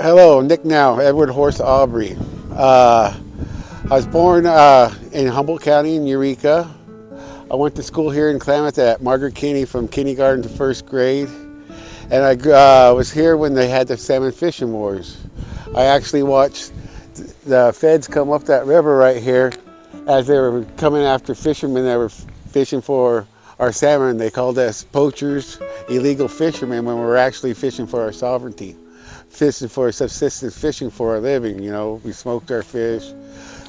Hello, Nick now, Edward Horse Aubrey. I was born in Humboldt County in Eureka. I went to school here in Klamath at Margaret Kinney from kindergarten to first grade. And I was here when they had the salmon fishing wars. I actually watched the feds come up that river right here as they were coming after fishermen that were fishing for our salmon. They called us poachers, illegal fishermen, when we were actually fishing for our sovereignty, fishing for subsistence, fishing for a living. You know, we smoked our fish,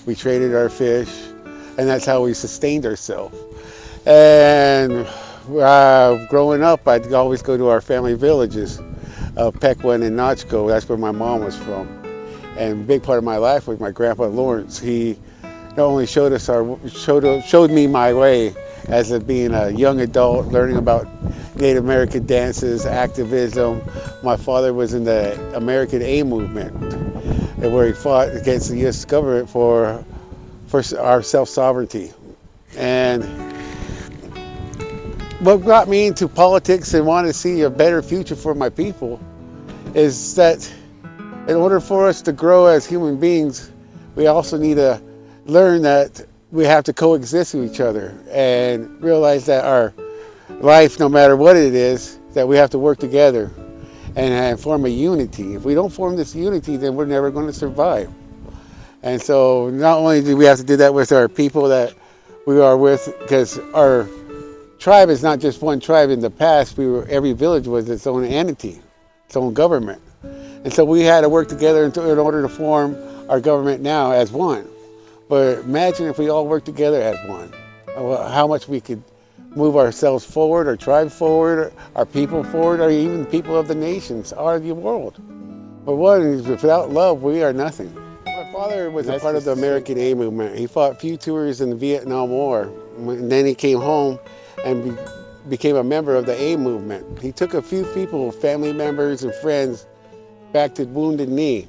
we traded our fish, and that's how we sustained ourselves. And growing up, I'd always go to our family villages, Pequan and Notchko. That's where my mom was from. And a big part of my life was my grandpa Lawrence. He not only showed me my way as being a young adult, learning about Native American dances, activism. My father was in the American A movement, where he fought against the U.S. government for our self-sovereignty. And what got me into politics and wanted to see a better future for my people is that in order for us to grow as human beings, we also need to learn that we have to coexist with each other and realize that our life, no matter what it is, that we have to work together and form a unity. If we don't form this unity, then we're never going to survive. And so not only do we have to do that with our people that we are with, because our tribe is not just one tribe. In the past, every village was its own entity, its own government. And so we had to work together in order to form our government now as one. But imagine if we all worked together as one, how much we could move ourselves forward, our tribe forward, our people forward, or even people of the nations, or the world. But without love, we are nothing. My father was a part of the American A movement. He fought few tours in the Vietnam War, and then he came home and became a member of the A movement. He took a few people, family members and friends, back to Wounded Knee.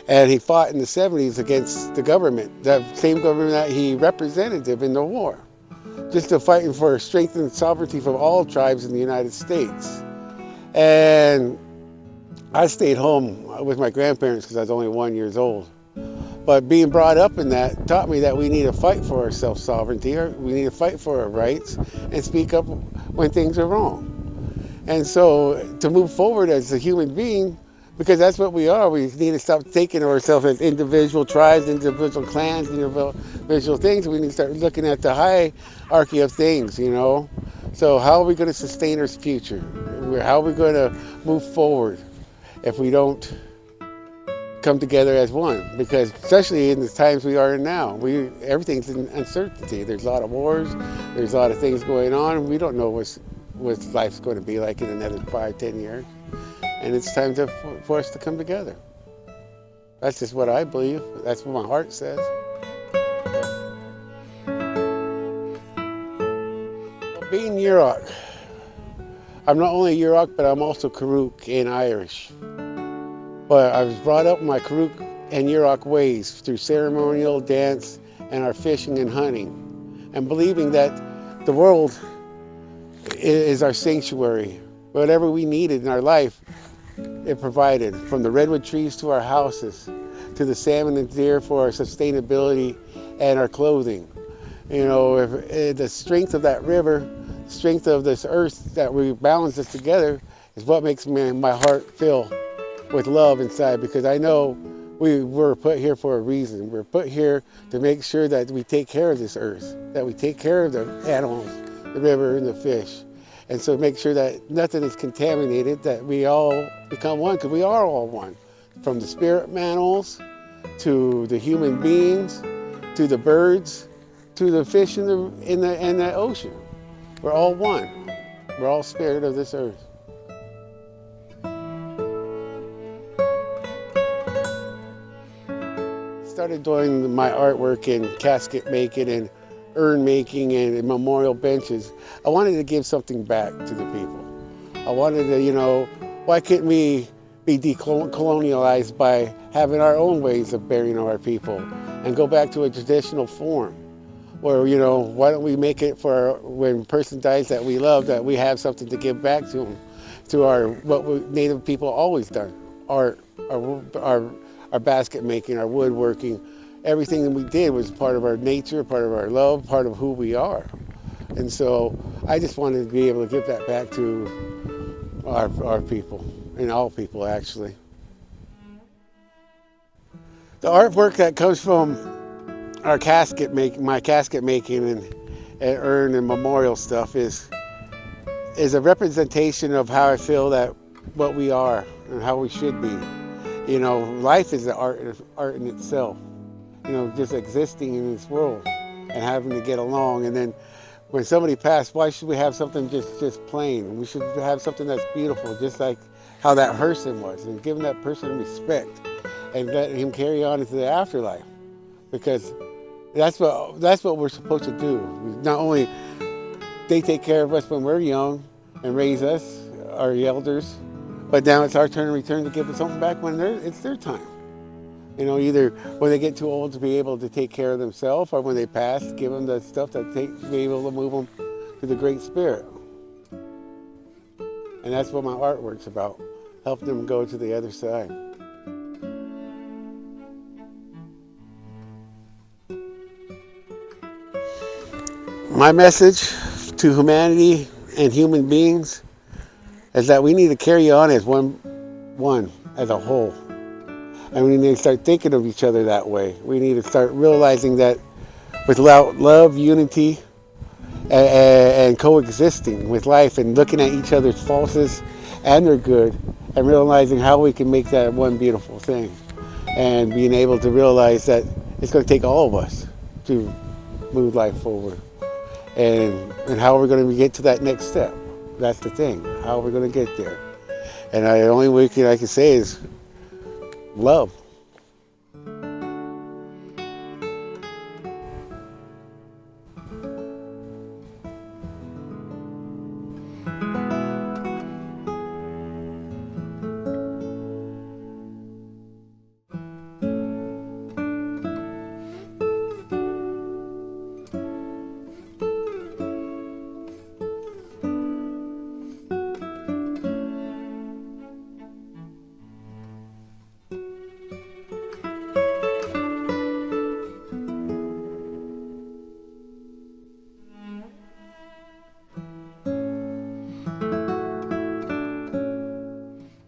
And he fought in the 70s against the government, the same government that he represented in the war, just to fighting for strengthened sovereignty for all tribes in the United States. And I stayed home with my grandparents because I was only 1 year old. But being brought up in that taught me that we need to fight for our self-sovereignty, we need to fight for our rights and speak up when things are wrong. And so to move forward as a human being, because that's what we are, we need to stop thinking of ourselves as individual tribes, individual clans, individual things. We need to start looking at the hierarchy of things, you know. So how are we going to sustain our future? How are we going to move forward if we don't come together as one? Because especially in the times we are in now, everything's in uncertainty. There's a lot of wars, there's a lot of things going on, and we don't know what life's going to be like in another 5-10 years. And it's time for us to come together. That's just what I believe. That's what my heart says. Being Yurok, I'm not only Yurok, but I'm also Karuk and Irish. But I was brought up in my Karuk and Yurok ways through ceremonial, dance, and our fishing and hunting, and believing that the world is our sanctuary. Whatever we needed in our life, it provided, from the redwood trees to our houses, to the salmon and deer for our sustainability and our clothing. You know, the strength of that river, the strength of this earth that we balance us together is what makes my heart fill with love inside, because I know we were put here for a reason. We're put here to make sure that we take care of this earth, that we take care of the animals, the river and the fish. And so make sure that nothing is contaminated, that we all become one, because we are all one. From the spirit mammals, to the human beings, to the birds, to the fish in the ocean. We're all one. We're all spirit of this earth. Started doing my artwork in casket making and urn making and memorial benches. I wanted to give something back to the people. I wanted to, why couldn't we be decolonialized by having our own ways of burying our people and go back to a traditional form? Where, why don't we make it for when a person dies that we love, that we have something to give back to them, to what Native people always done. art, our basket making, our woodworking. Everything that we did was part of our nature, part of our love, part of who we are. And so I just wanted to be able to give that back to our people, and all people actually. The artwork that comes from our my casket making and urn and memorial stuff is a representation of how I feel that what we are and how we should be. You know, life is the art in itself. You know, just existing in this world and having to get along. And then when somebody passed, why should we have something just plain? We should have something that's beautiful, just like how that person was, and giving that person respect and letting him carry on into the afterlife. Because that's what we're supposed to do. Not only they take care of us when we're young and raise us, our elders, but now it's our turn to return to give them something back when it's their time. You know, either when they get too old to be able to take care of themselves, or when they pass, give them the stuff that be able to move them to the Great Spirit. And that's what my artwork's about, helping them go to the other side. My message to humanity and human beings is that we need to carry on as one as a whole. And we need to start thinking of each other that way. We need to start realizing that without love, unity, and coexisting with life, and looking at each other's faults and their good, and realizing how we can make that one beautiful thing. And being able to realize that it's going to take all of us to move life forward. And how we're going to get to that next step. That's the thing. How we're going to get there. And the only way I can say is love.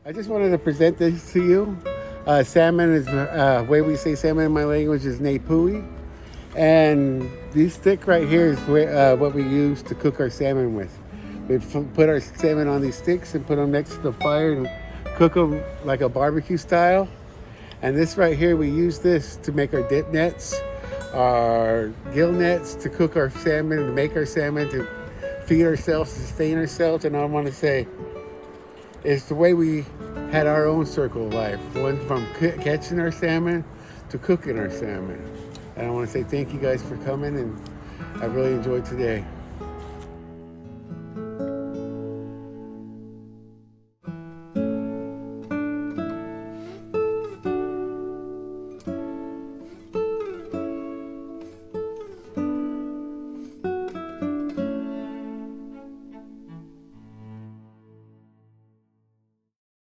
I just wanted to present this to you. Salmon is, way we say salmon in my language is Nepui. And this stick right here is what we use to cook our salmon with. We put our salmon on these sticks and put them next to the fire and cook them like a barbecue style. And this right here, we use this to make our dip nets, our gill nets, to cook our salmon, to make our salmon, to feed ourselves, sustain ourselves. And I want to say, it's the way we had our own circle of life. One from catching our salmon to cooking our salmon. And I want to say thank you guys for coming, and I really enjoyed today.